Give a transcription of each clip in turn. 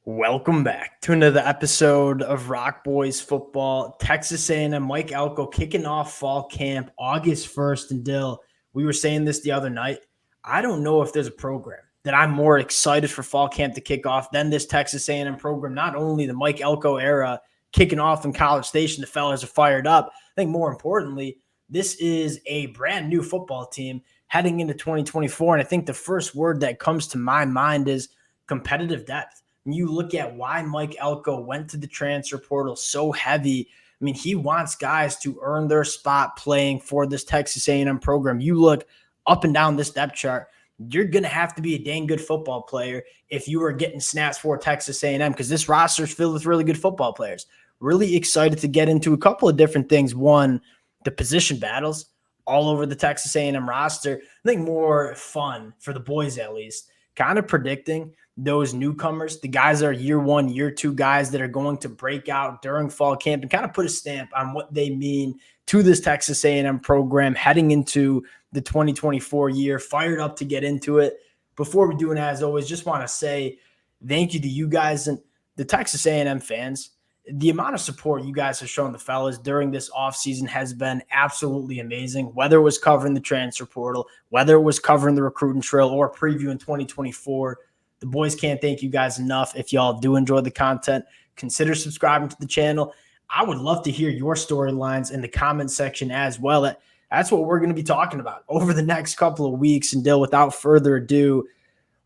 Welcome back to another episode of Rock Boys Football. Texas A&M Mike Elko kicking off fall camp August 1st. And Dill, we were saying this the other night. I don't know if there's a program that I'm more excited for fall camp to kick off than this Texas A&M program. Not only the Mike Elko era kicking off in College Station, the fellas are fired up. I think more importantly, this is a brand new football team heading into 2024. And I think the first word that comes to my mind is competitive depth. You look at why Mike Elko went to the transfer portal so heavy. I mean, he wants guys to earn their spot playing for this Texas A&M program. You look up and down this depth chart, you're going to have to be a dang good football player if you are getting snaps for Texas A&M, because this roster is filled with really good football players. Really excited to get into a couple of different things. One, the position battles all over the Texas A&M roster. I think more fun for the boys, at least, kind of predicting those newcomers, the guys that are year one, year two guys that are going to break out during fall camp and kind of put a stamp on what they mean to this Texas A&M program heading into the 2024 year. Fired up to get into it. Before we do it, as always, just want to say thank you to you guys and the Texas A&M fans. The amount of support you guys have shown the fellas during this offseason has been absolutely amazing, whether it was covering the transfer portal, whether it was covering the recruiting trail or previewing 2024. The boys can't thank you guys enough. If y'all do enjoy the content, consider subscribing to the channel. I would love to hear your storylines in the comment section as well. That's what we're going to be talking about over the next couple of weeks. And Dill, without further ado,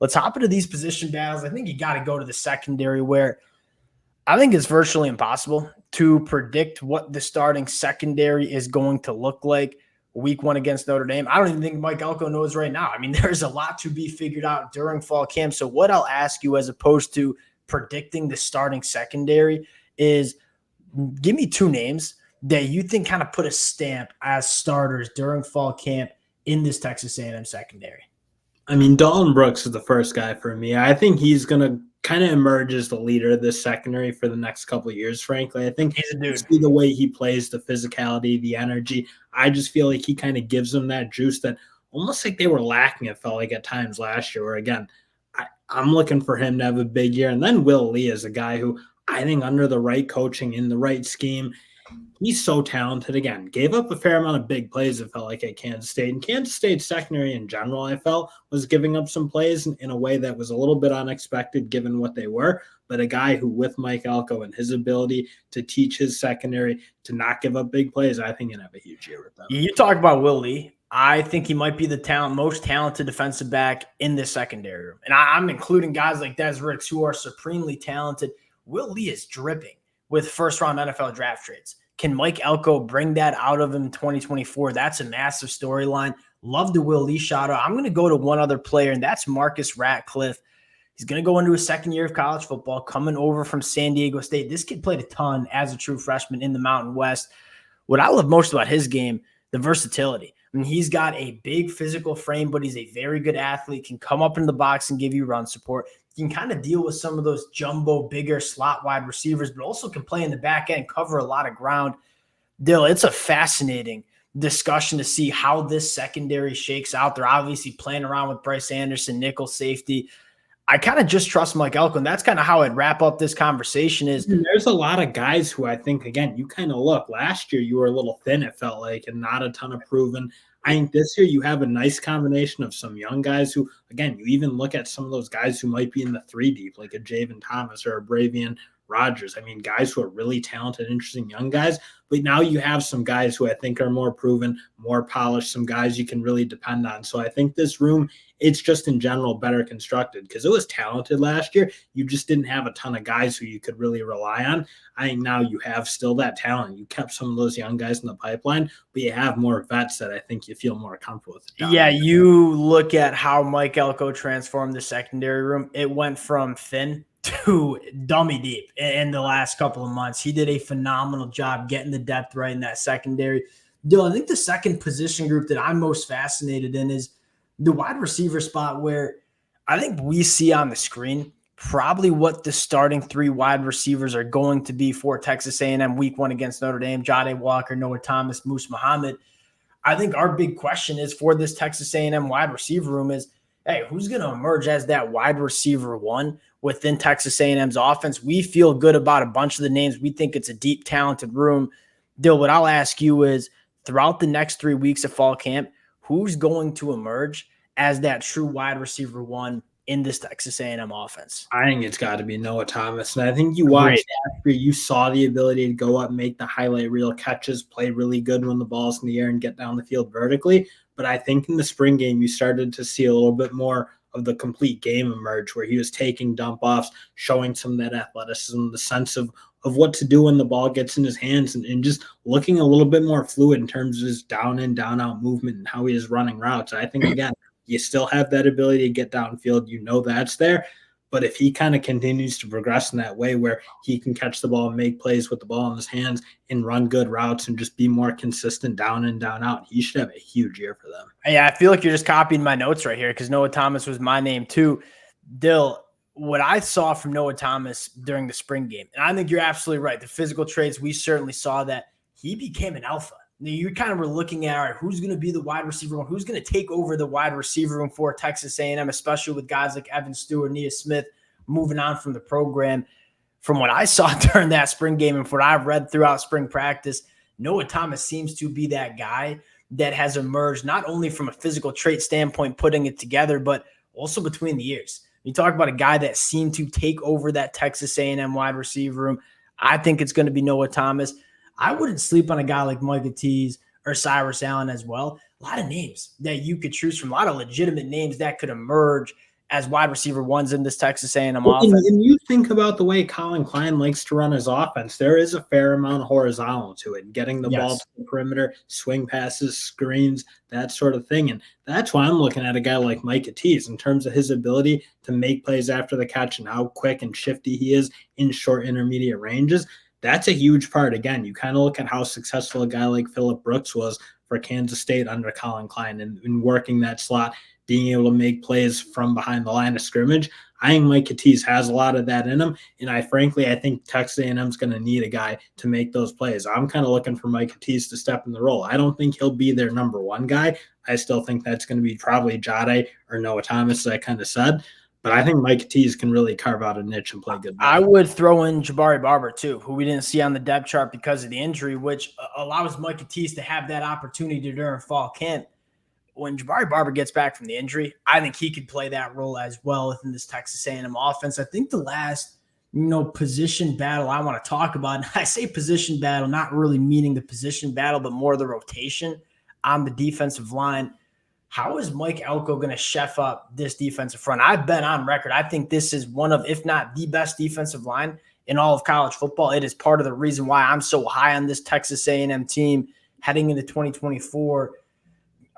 let's hop into these position battles. I think you got to go to the secondary, where I think it's virtually impossible to predict what the starting secondary is going to look like week one against Notre Dame. I don't even think Mike Elko knows right now. I mean, there's a lot to be figured out during fall camp. So what I'll ask you, as opposed to predicting the starting secondary, is give me two names that you think kind of put a stamp as starters during fall camp in this Texas A&M secondary. I mean, Dalton Brooks is the first guy for me. I think he's going to kind of emerge as the leader of this secondary for the next couple of years, frankly. I think He's a dude. see the way he plays, the physicality, the energy. I just feel like he kind of gives them that juice that almost like they were lacking, it felt like at times last year, where, again, I'm looking for him to have a big year. And then Will Lee is a guy who I think under the right coaching, in the right scheme, he's so talented. Again, gave up a fair amount of big plays, it felt like, at Kansas State. And Kansas State secondary in general, I felt, was giving up some plays in a way that was a little bit unexpected given what they were. But a guy who, with Mike Elko and his ability to teach his secondary to not give up big plays, I think he'll have a huge year with them. You talk about Will Lee. I think he might be the most talented defensive back in this secondary room. And I'm including guys like Des Ricks, who are supremely talented. Will Lee is dripping with first-round NFL draft trades. Can Mike Elko bring that out of him in 2024? That's a massive storyline. Love the Will Lee shout out. I'm going to go to one other player, and that's Marcus Ratcliffe. He's going to go into his second year of college football, coming over from San Diego State. This kid played a ton as a true freshman in the Mountain West. What I love most about his game, the versatility. I mean, he's got a big physical frame, but he's a very good athlete, can come up in the box and give you run support. He can kind of deal with some of those jumbo, bigger slot wide receivers, but also can play in the back end, cover a lot of ground. Dill, it's a fascinating discussion to see how this secondary shakes out. They're obviously playing around with Bryce Anderson, nickel safety. I kind of just trust Mike Elko, and that's kind of how I'd wrap up this conversation. Is there's a lot of guys who I think, again, you kind of look, last year you were a little thin, it felt like, and not a ton of proven. I think this year you have a nice combination of some young guys who, again, you even look at some of those guys who might be in the 3 deep, like a Javen Thomas or a Bravian Rogers. I mean, guys who are really talented, interesting young guys. But now you have some guys who I think are more proven, more polished, some guys you can really depend on. So I think this room, it's just in general better constructed because it was talented last year. You just didn't have a ton of guys who you could really rely on. I think now you have still that talent. You kept some of those young guys in the pipeline, but you have more vets that I think you feel more comfortable with. Yeah, you look at how Mike Elko transformed the secondary room. It went from thin to dummy deep in the last couple of months. He did a phenomenal job getting the depth right in that secondary. Dylan, I think the second position group that I'm most fascinated in is the wide receiver spot, where I think we see on the screen probably what the starting 3 wide receivers are going to be for Texas A&M week 1 against Notre Dame: Jahdae Walker, Noah Thomas, Moose Muhammad. I think our big question is for this Texas A&M wide receiver room is, hey, who's going to emerge as that wide receiver one within Texas A&M's offense? We feel good about a bunch of the names. We think it's a deep, talented room. Dill, what I'll ask you is, throughout the next 3 weeks of fall camp, who's going to emerge as that true wide receiver one in this Texas A&M offense? I think it's got to be Noah Thomas. And I think you Agreed. watched after you saw the ability to go up, make the highlight reel catches, play really good when the ball's in the air and get down the field vertically. But I think in the spring game, you started to see a little bit more of the complete game emerge where he was taking dump offs, showing some of that athleticism, the sense of what to do when the ball gets in his hands, and just looking a little bit more fluid in terms of his down in, down out movement and how he is running routes. I think, again, you still have that ability to get downfield. You know that's there. But if he kind of continues to progress in that way where he can catch the ball and make plays with the ball in his hands and run good routes and just be more consistent down in, down out, he should have a huge year for them. Yeah, I feel like you're just copying my notes right here because Noah Thomas was my name too. Dill, what I saw from Noah Thomas during the spring game, and I think you're absolutely right. The physical traits, we certainly saw that he became an alpha. You kind of were looking at, all right, who's going to be the wide receiver one? Who's going to take over the wide receiver room for Texas A&M, especially with guys like Evan Stewart, Nia Smith moving on from the program. From what I saw during that spring game and from what I've read throughout spring practice, Noah Thomas seems to be that guy that has emerged not only from a physical trait standpoint, putting it together, but also between the ears. You talk about a guy that seemed to take over that Texas A&M wide receiver room. I think it's going to be Noah Thomas. I wouldn't sleep on a guy like Micah Tease or Cyrus Allen as well. A lot of names that you could choose from, a lot of legitimate names that could emerge as wide receiver ones in this Texas A&M offense. And you think about the way Colin Klein likes to run his offense. There is a fair amount of horizontal to it, getting the ball to the perimeter, swing passes, screens, that sort of thing. And that's why I'm looking at a guy like Micah Tease in terms of his ability to make plays after the catch and how quick and shifty he is in short intermediate ranges. That's a huge part. Again, you kind of look at how successful a guy like Phillip Brooks was for Kansas State under Colin Klein and working that slot, being able to make plays from behind the line of scrimmage. I think Micah Tease has a lot of that in him, and I think Texas A&M is going to need a guy to make those plays. I'm kind of looking for Micah Tease to step in the role. I don't think he'll be their number one guy. I still think that's going to be probably Jade or Noah Thomas, as I kind of said. But I think Micah Tease can really carve out a niche and play good ball. I would throw in Jabari Barber too, who we didn't see on the depth chart because of the injury, which allows Micah Tease to have that opportunity during fall camp. When Jabari Barber gets back from the injury, I think he could play that role as well within this Texas A&M offense. I think the last, position battle I want to talk about, and I say position battle, not really meaning the position battle, but more the rotation on the defensive line. How is Mike Elko going to chef up this defensive front? I've been on record. I think this is one of, if not the best defensive line in all of college football. It is part of the reason why I'm so high on this Texas A&M team heading into 2024.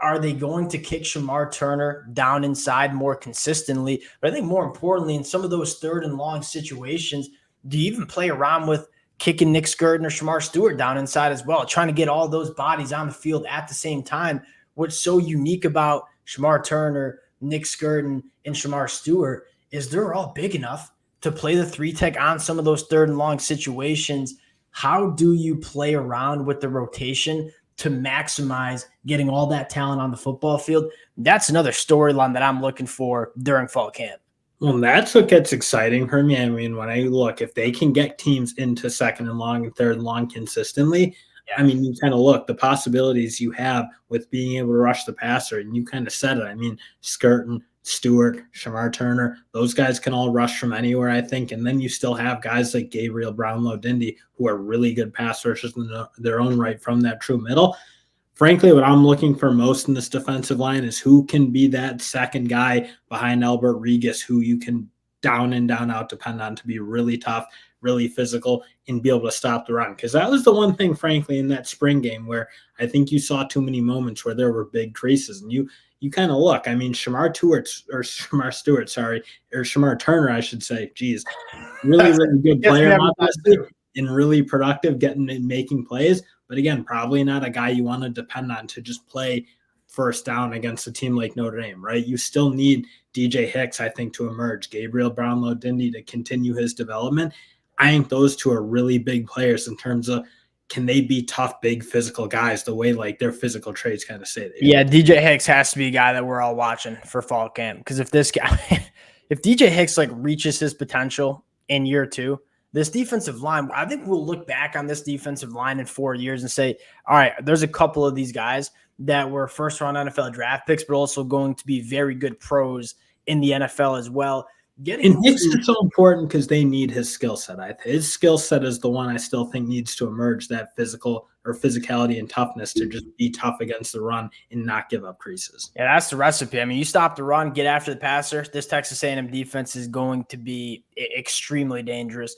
Are they going to kick Shamar Turner down inside more consistently? But I think more importantly, in some of those third and long situations, do you even play around with kicking Nick Skirton or Shamar Stewart down inside as well, trying to get all those bodies on the field at the same time? What's so unique about Shamar Turner, Nick Skirton, and Shamar Stewart is they're all big enough to play the three tech on some of those third and long situations. How do you play around with the rotation to maximize getting all that talent on the football field? That's another storyline that I'm looking for during fall camp. Well, that's what gets exciting for me. I mean, when I look, if they can get teams into second and long and third and long consistently, I mean, you kind of look the possibilities you have with being able to rush the passer, and you kind of said it. I mean, Skirton, Stewart, Shamar Turner, those guys can all rush from anywhere, I think. And then you still have guys like Gabriel Brownlow-Dindy who are really good pass rushers in their own right from that true middle. Frankly, what I'm looking for most in this defensive line is who can be that second guy behind Albert Regis, who you can down and down out depend on to be really tough, really physical, and be able to stop the run. Because that was the one thing, frankly, in that spring game where I think you saw too many moments where there were big creases. And you kind of look, I mean, Shamar Turner, I should say, geez, really, really good player, and really productive, getting and making plays. But again, probably not a guy you want to depend on to just play first down against a team like Notre Dame, right? You still need DJ Hicks, I think, to emerge, Gabriel Brownlow-Dindy to continue his development. I think those two are really big players in terms of can they be tough, big, physical guys the way like their physical traits kind of say they Yeah, DJ Hicks has to be a guy that we're all watching for fall camp, because if this guy, if DJ Hicks like reaches his potential in year 2, this defensive line, I think we'll look back on this defensive line in 4 years and say, all right, there's a couple of these guys that were first round NFL draft picks, but also going to be very good pros in the NFL as well. And Hicks is so important because they need his skill set. His skill set is the one I still think needs to emerge, that physical or physicality and toughness to just be tough against the run and not give up creases. Yeah, that's the recipe. I mean, you stop the run, get after the passer. This Texas A&M defense is going to be extremely dangerous.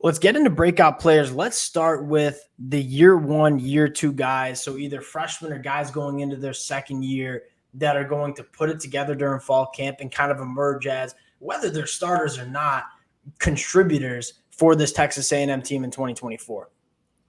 Let's get into breakout players. Let's start with the year 1, year 2 guys. So either freshmen or guys going into their second year that are going to put it together during fall camp and kind of emerge as, whether they're starters or not, contributors for this Texas A&M team in 2024.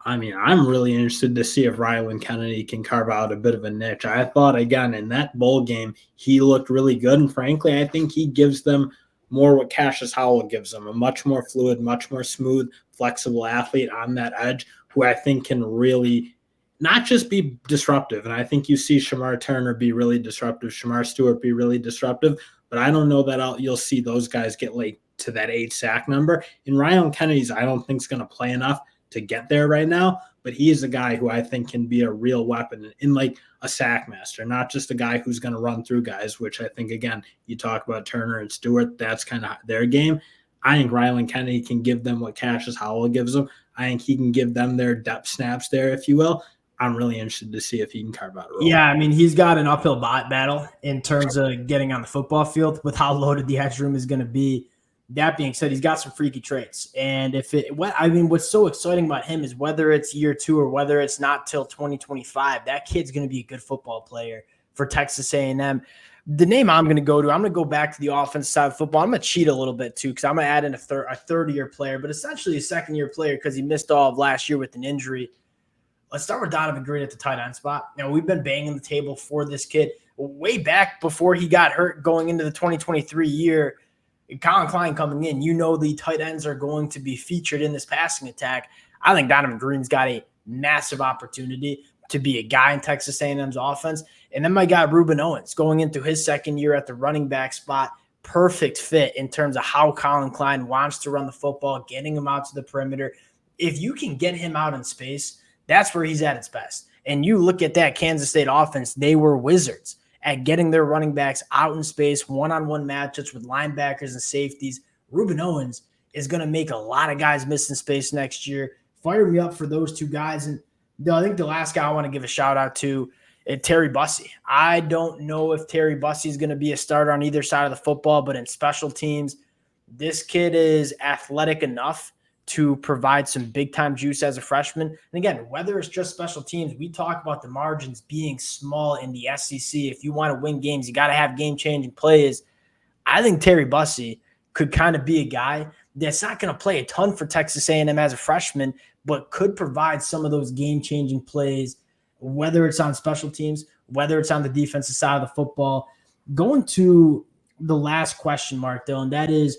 I mean, I'm really interested to see if Rylan Kennedy can carve out a bit of a niche. I thought, again, in that bowl game, he looked really good. And frankly, I think he gives them more what Cassius Howell gives them, a much more fluid, much more smooth, flexible athlete on that edge who I think can really not just be disruptive. And I think you see Shamar Turner be really disruptive, Shamar Stewart be really disruptive, but I don't know that you'll see those guys get like to that 8 sack number. And Rylan Kennedy's, I don't think is going to play enough to get there right now, but he is a guy who I think can be a real weapon in like a sack master, not just a guy who's going to run through guys, which I think, again, you talk about Turner and Stewart, that's kind of their game. I think Rylan Kennedy can give them what Cassius Howell gives them. I think he can give them their depth snaps there, if you will. I'm really interested to see if he can carve out a role. Yeah, I mean, he's got an uphill battle in terms of getting on the football field with how loaded the edge room is going to be. That being said, he's got some freaky traits. And what's so exciting about him is whether it's year 2 or whether it's not till 2025, that kid's going to be a good football player for Texas A&M. The name I'm going to go to, I'm going to go back to the offensive side of football. I'm going to cheat a little bit too, because I'm going to add in a third-year player, but essentially a second-year player because he missed all of last year with an injury. Let's start with Donovan Green at the tight end spot. Now, we've been banging the table for this kid way back before he got hurt going into the 2023 year. Colin Klein coming in, the tight ends are going to be featured in this passing attack. I think Donovan Green's got a massive opportunity to be a guy in Texas A&M's offense. And then my guy Ruben Owens going into his second year at the running back spot. Perfect fit in terms of how Colin Klein wants to run the football, getting him out to the perimeter. If you can get him out in space, that's where he's at its best. And you look at that Kansas State offense, they were wizards at getting their running backs out in space, one-on-one matchups with linebackers and safeties. Ruben Owens is going to make a lot of guys miss in space next year. Fire me up for those 2 guys. And I think the last guy I want to give a shout-out to is Terry Bussey. I don't know if Terry Bussey is going to be a starter on either side of the football, but in special teams, this kid is athletic enough to provide some big-time juice as a freshman. And again, whether it's just special teams, we talk about the margins being small in the SEC. If you want to win games, you got to have game-changing plays. I think Terry Bussey could kind of be a guy that's not going to play a ton for Texas A&M as a freshman, but could provide some of those game-changing plays, whether it's on special teams, whether it's on the defensive side of the football. Going to the last question mark, though, and that is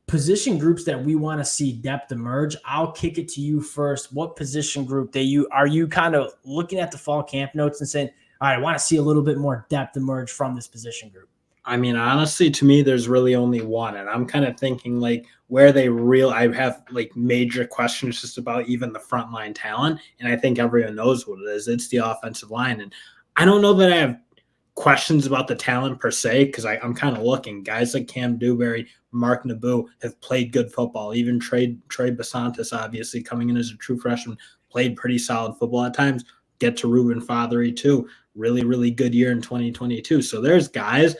position groups that we want to see depth emerge. I'll kick it to you first. What position group are you kind of looking at the fall camp notes and saying, all right, I want to see a little bit more depth emerge from this position group? I mean, honestly, to me, there's really only one. And I'm kind of thinking like where I have like major questions just about even the frontline talent. And I think everyone knows what it is. It's the offensive line. And I don't know that I have questions about the talent per se, because I'm kind of looking. Guys like Cam Dewberry, Mark Naboo have played good football. Even Trey Basantis, obviously coming in as a true freshman, played pretty solid football at times. Get to Ruben Fothery too. Really, really good year in 2022. So there's guys,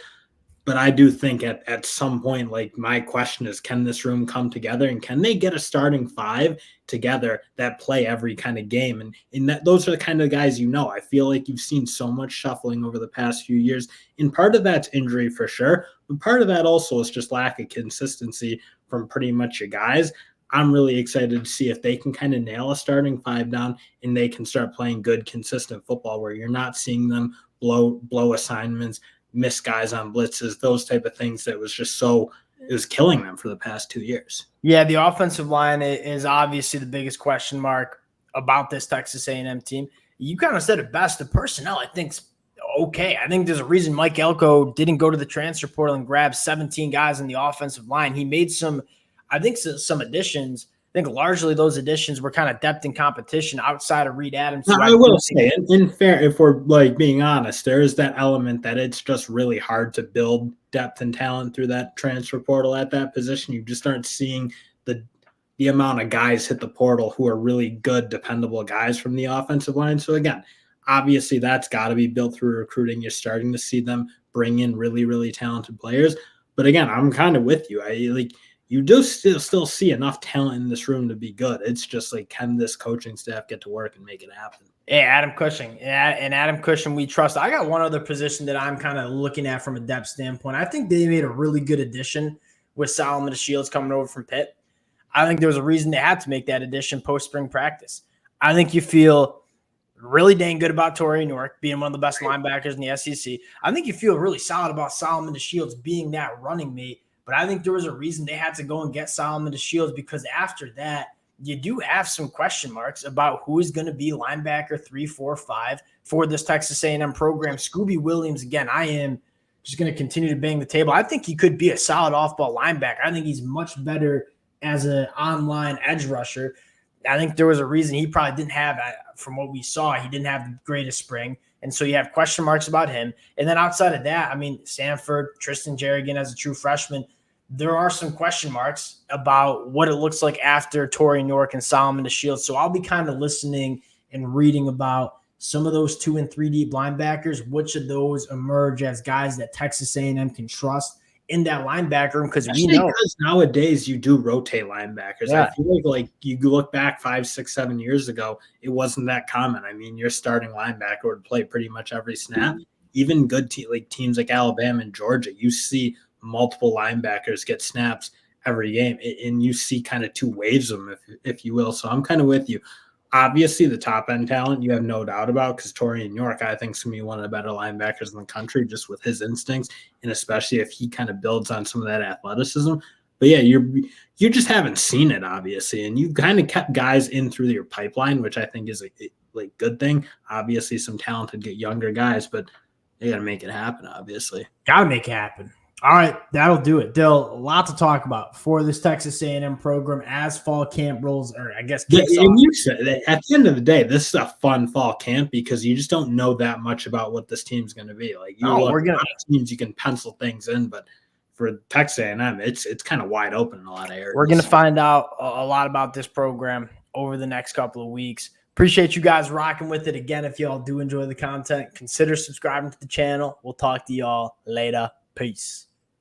but I do think at some point, like my question is, can this room come together and can they get a starting 5 together that play every kind of game? And in that, those are the kind of guys, I feel like you've seen so much shuffling over the past few years. And part of that's injury for sure, but part of that also is just lack of consistency from pretty much your guys. I'm really excited to see if they can kind of nail a starting 5 down and they can start playing good, consistent football where you're not seeing them blow assignments, miss guys on blitzes, those type of things that was just it was killing them for the past 2 years. Yeah, the offensive line is obviously the biggest question mark about this Texas A&M team. You kind of said it best. The personnel, I think, is okay. I think there's a reason Mike Elko didn't go to the transfer portal and grab 17 guys in the offensive line. He made some additions. I think largely those additions were kind of depth and competition outside of Reed Adams. Now, I will say, in fair, if we're like being honest, there is that element that it's just really hard to build depth and talent through that transfer portal at that position. You just aren't seeing the amount of guys hit the portal who are really good, dependable guys from the offensive line. So again, obviously that's got to be built through recruiting. You're starting to see them bring in really, really talented players. But again, I'm kind of with you. You do still see enough talent in this room to be good. It's just like, can this coaching staff get to work and make it happen? Yeah, Adam Cushing. And Adam Cushing, we trust. I got one other position that I'm kind of looking at from a depth standpoint. I think they made a really good addition with Solomon Shields coming over from Pitt. I think there was a reason they had to make that addition post-spring practice. I think you feel really dang good about Torrey Newark being one of the best linebackers in the SEC. I think you feel really solid about Solomon Shields being that running mate. But I think there was a reason they had to go and get Solomon Shields, because after that, you do have some question marks about who is going to be linebacker 3, 4, 5 for this Texas A&M program. Scooby Williams, again, I am just going to continue to bang the table. I think he could be a solid off-ball linebacker. I think he's much better as an online edge rusher. I think there was a reason he probably didn't have, from what we saw, he didn't have the greatest spring. And so you have question marks about him. And then outside of that, I mean, Sanford, Tristan Jerrigan as a true freshman, there are some question marks about what it looks like after Torrey Newark and Solomon Shields. So I'll be kind of listening and reading about some of those 2 and 3 deep linebackers, which of those emerge as guys that Texas A&M can trust in that linebacker room, because we know nowadays you do rotate linebackers. Yeah. I feel like you look back 5, 6, 7 years ago, it wasn't that common. I mean, your starting linebacker would play pretty much every snap. Even good teams like Alabama and Georgia, you see multiple linebackers get snaps every game, and you see kind of 2 waves of them, if you will. So I'm kind of with you. Obviously, the top end talent you have no doubt about, because Torrey Newark, I think, is going to be one of the better linebackers in the country, just with his instincts, and especially if he kind of builds on some of that athleticism. But yeah, you just haven't seen it, obviously, and you kind of kept guys in through your pipeline, which I think is a good thing. Obviously, some talented younger guys, but they got to make it happen. Obviously, got to make it happen. All right, that'll do it. Dill, a lot to talk about for this Texas A&M program as fall camp rolls, or I guess kicks off. And you said that at the end of the day, this is a fun fall camp because you just don't know that much about what this team's going to be. Like, we're gonna teams you can pencil things in, but for Texas A&M, it's kind of wide open in a lot of areas. We're going to find out a lot about this program over the next couple of weeks. Appreciate you guys rocking with it. Again, if y'all do enjoy the content, consider subscribing to the channel. We'll talk to y'all later. Peace.